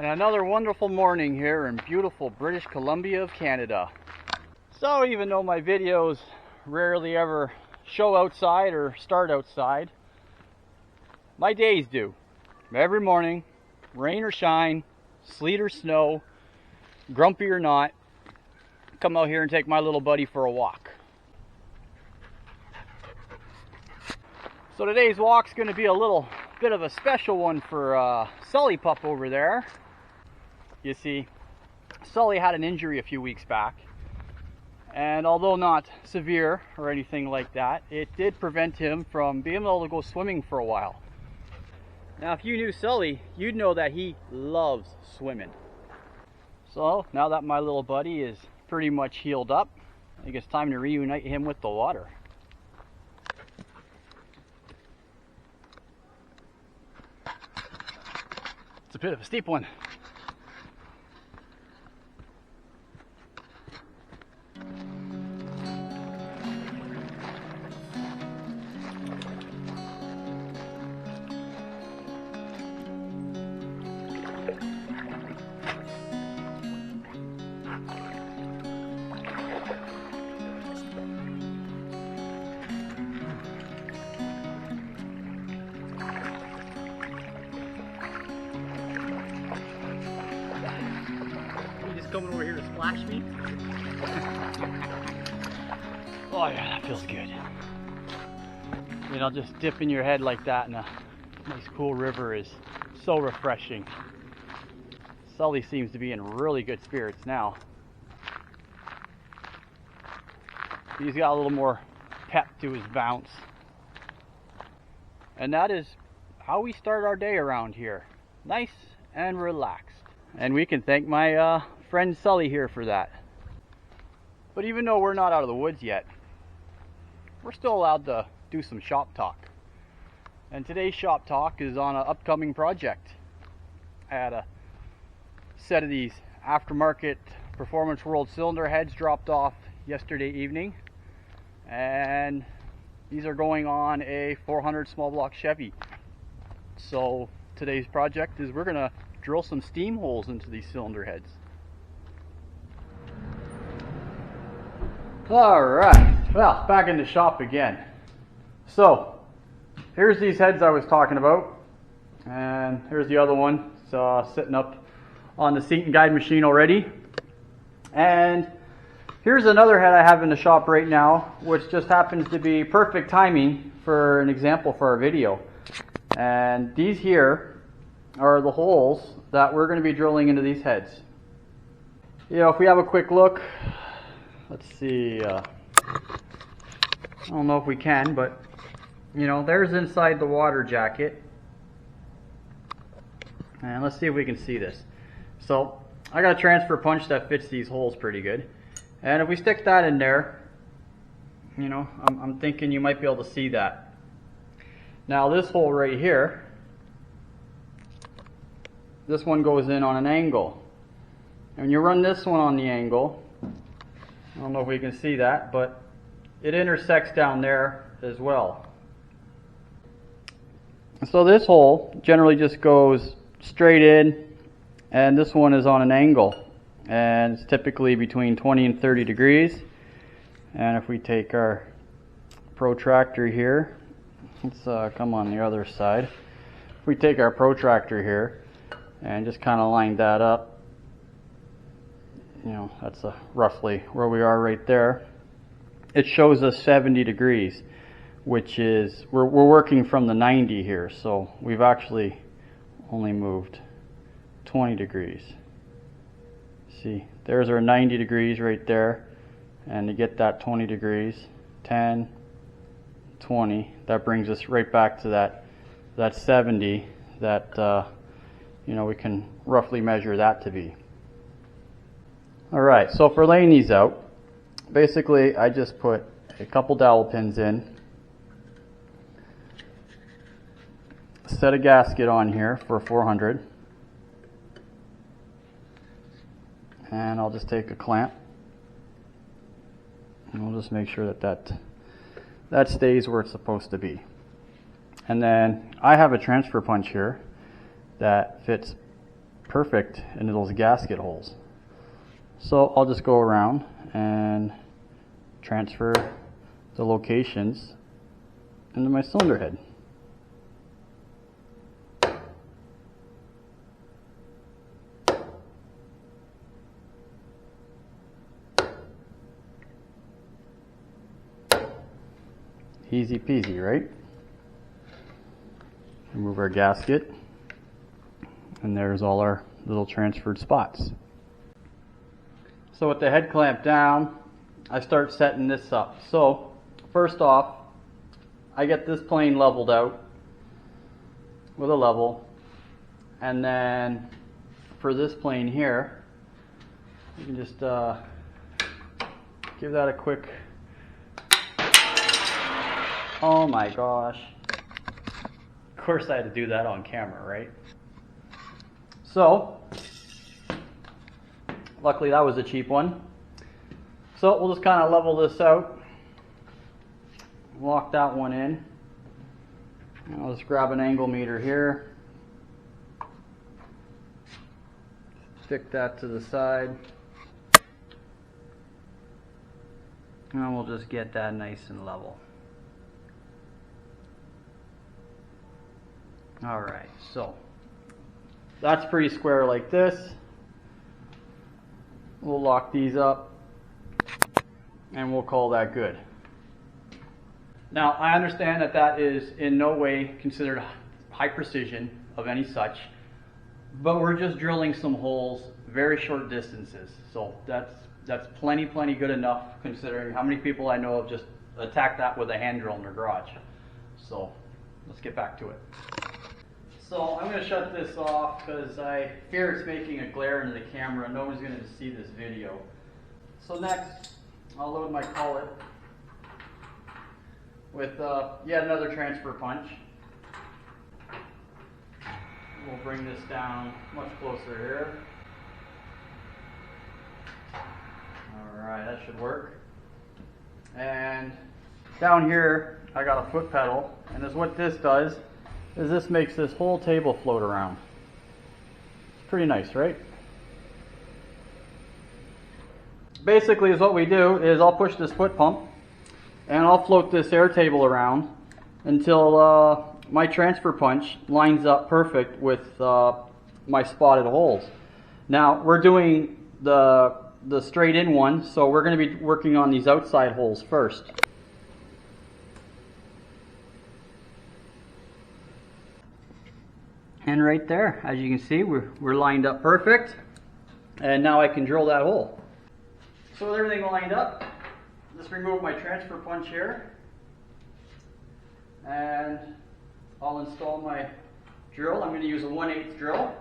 And another wonderful morning here in beautiful British Columbia of Canada. So even though my videos rarely ever show outside or start outside, my days do. Every morning, rain or shine, sleet or snow, grumpy or not, come out here and take my little buddy for a walk. So today's walk's going to be a little bit of a special one for Sully pup over there. You see, Sully had an injury a few weeks back, and although not severe or anything like that, it did prevent him from being able to go swimming for a while. Now if you knew Sully, you'd know that he loves swimming. So now that my little buddy is pretty much healed up, I think it's time to reunite him with the water. It's a bit of a steep one. Coming over here to splash me. Oh yeah, that feels good. You know, just dipping your head like that in a nice cool river is so refreshing. Sully seems to be in really good spirits now. He's got a little more pep to his bounce. And that is how we start our day around here. Nice and relaxed. And we can thank my friend Sully here for that. But even though we're not out of the woods yet, we're still allowed to do some shop talk. And today's shop talk is on an upcoming project. I had a set of these aftermarket Performance World cylinder heads dropped off yesterday evening, and these are going on a 400 small block Chevy. So today's project is we're gonna drill some steam holes into these cylinder heads. Alright, well, back in the shop again. So, here's these heads I was talking about, and here's the other one. It's sitting up on the seat and guide machine already. And here's another head I have in the shop right now, which just happens to be perfect timing for an example for our video. And these here are the holes that we're going to be drilling into these heads. You know, if we have a quick look, let's see, I don't know if we can, but you know, there's inside the water jacket. And let's see if we can see this. So I got a transfer punch that fits these holes pretty good. And if we stick that in there, you know, I'm thinking you might be able to see that. Now this hole right here, this one goes in on an angle. And when you run this one on the angle, I don't know if we can see that, but it intersects down there as well. So this hole generally just goes straight in, and this one is on an angle, and it's typically between 20 and 30 degrees. And if we take our protractor here, let's come on the other side. If we take our protractor here and just kind of line that up, you know, that's roughly where we are right there. It shows us 70 degrees, which is, we're working from the 90 here, so we've actually only moved 20 degrees. See, there's our 90 degrees right there, and to get that 20 degrees, 10, 20, that brings us right back to that 70 that, you know, we can roughly measure that to be. Alright, so for laying these out, basically I just put a couple dowel pins in, set a gasket on here for 400, and I'll just take a clamp and we'll just make sure that stays where it's supposed to be. And then I have a transfer punch here that fits perfect into those gasket holes. So I'll just go around and transfer the locations into my cylinder head. Easy peasy, right? Remove our gasket, and there's all our little transferred spots. So with the head clamp down, I start setting this up. So first off, I get this plane leveled out with a level, and then for this plane here, you can just give that a quick, oh my gosh. Of course I had to do that on camera, right? So, luckily that was a cheap one. So we'll just kind of level this out. Lock that one in. And I'll just grab an angle meter here. Stick that to the side. And we'll just get that nice and level. Alright, so that's pretty square like this. We'll lock these up and we'll call that good. Now I understand that that is in no way considered high precision of any such, but we're just drilling some holes very short distances. So that's plenty good enough considering how many people I know have just attacked that with a hand drill in their garage. So let's get back to it. So I'm going to shut this off because I fear it's making a glare into the camera. No one's going to see this video. So next, I'll load my cullet with yet another transfer punch. We'll bring this down much closer here. Alright, that should work. And down here, I got a foot pedal, and what this does is this makes this whole table float around. It's pretty nice, right? Basically, is what we do is I'll push this foot pump and I'll float this air table around until my transfer punch lines up perfect with my spotted holes. Now we're doing the straight in one, so we're going to be working on these outside holes first. And right there, as you can see, we're lined up perfect. And now I can drill that hole. So with everything lined up, just remove my transfer punch here. And I'll install my drill. I'm going to use a 1/8 drill.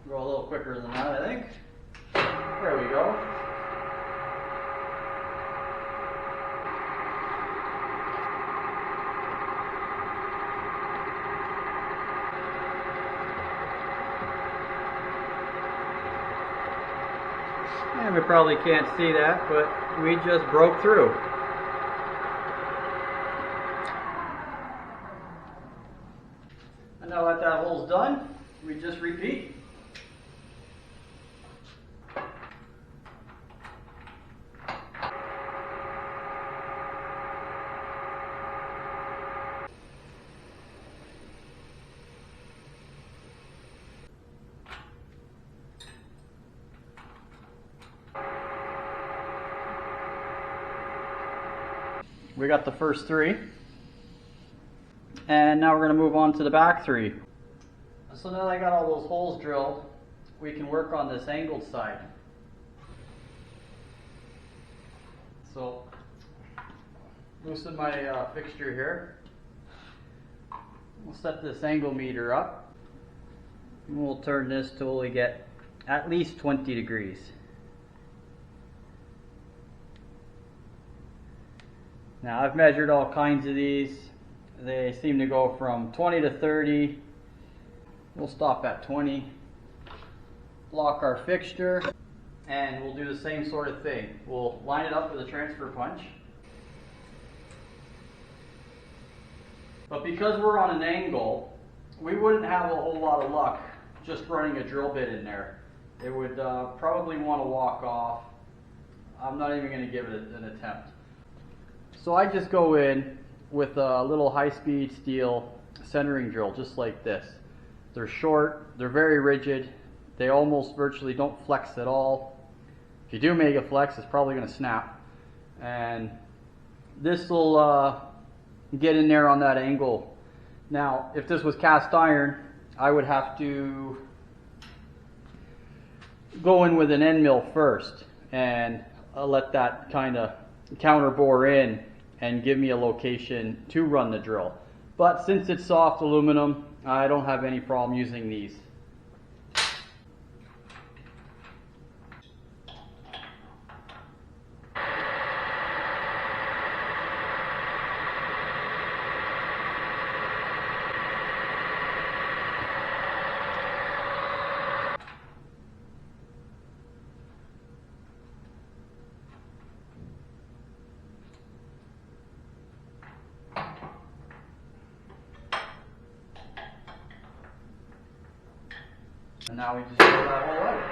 Go a little quicker than that, I think. There we go. And we probably can't see that, but we just broke through. And now that that hole's done, we just repeat. We got the first three, and now we're going to move on to the back three. So now that I got all those holes drilled, we can work on this angled side. So loosen my fixture here. We'll set this angle meter up, and we'll turn this till we get at least 20 degrees. Now I've measured all kinds of these. They seem to go from 20 to 30. We'll stop at 20. lock our fixture, and we'll do the same sort of thing. We'll line it up with a transfer punch. But because we're on an angle, we wouldn't have a whole lot of luck just running a drill bit in there. It would probably want to walk off. I'm not even going to give it an attempt. So I just go in with a little high-speed steel centering drill, just like this. They're short, they're very rigid, they almost virtually don't flex at all. If you do make it flex, it's probably going to snap. And this will get in there on that angle. Now, if this was cast iron, I would have to go in with an end mill first and let that kind of counter bore in and give me a location to run the drill. But since it's soft aluminum, I don't have any problem using these. And now we just pull that hole out.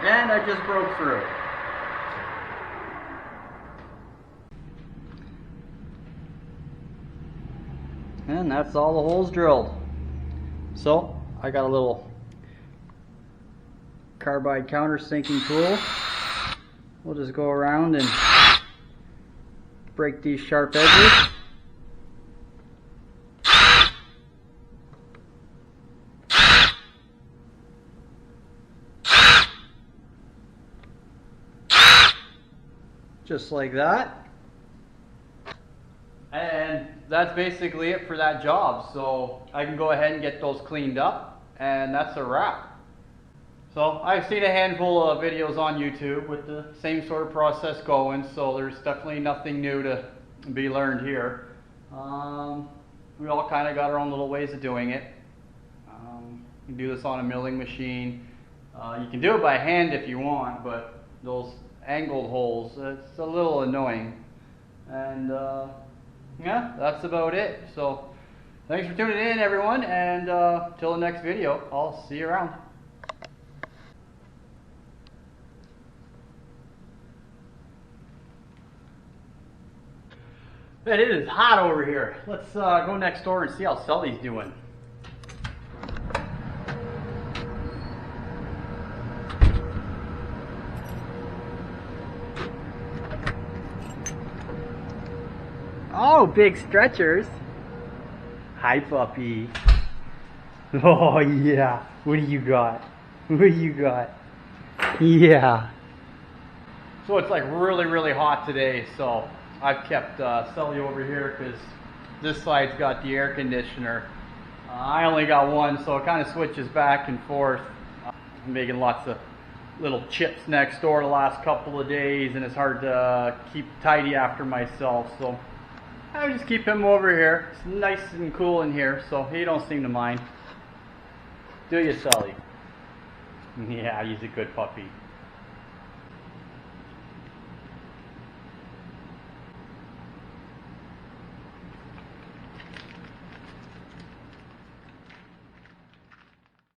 And I just broke through. And that's all the holes drilled. So I got a little carbide countersinking tool. We'll just go around and break these sharp edges. Just like that. And that's basically it for that job. So I can go ahead and get those cleaned up, and that's a wrap. So I've seen a handful of videos on YouTube with the same sort of process going, so there's definitely nothing new to be learned here. We all kind of got our own little ways of doing it. You can do this on a milling machine. You can do it by hand if you want, but those angled holes, it's a little annoying. And yeah, that's about it. So thanks for tuning in, everyone, and till the next video, I'll see you around. Man, it is hot over here. Let's go next door and see how Sully's doing. Oh, big stretchers. Hi, puppy. Oh, yeah. What do you got? What do you got? Yeah. So it's like really, really hot today, so I've kept Sully over here because this side's got the air conditioner. I only got one, so it kind of switches back and forth. I'm making lots of little chips next door the last couple of days, and it's hard to keep tidy after myself, so I just keep him over here. It's nice and cool in here, so he don't seem to mind. Do you, Sully? Yeah, he's a good puppy.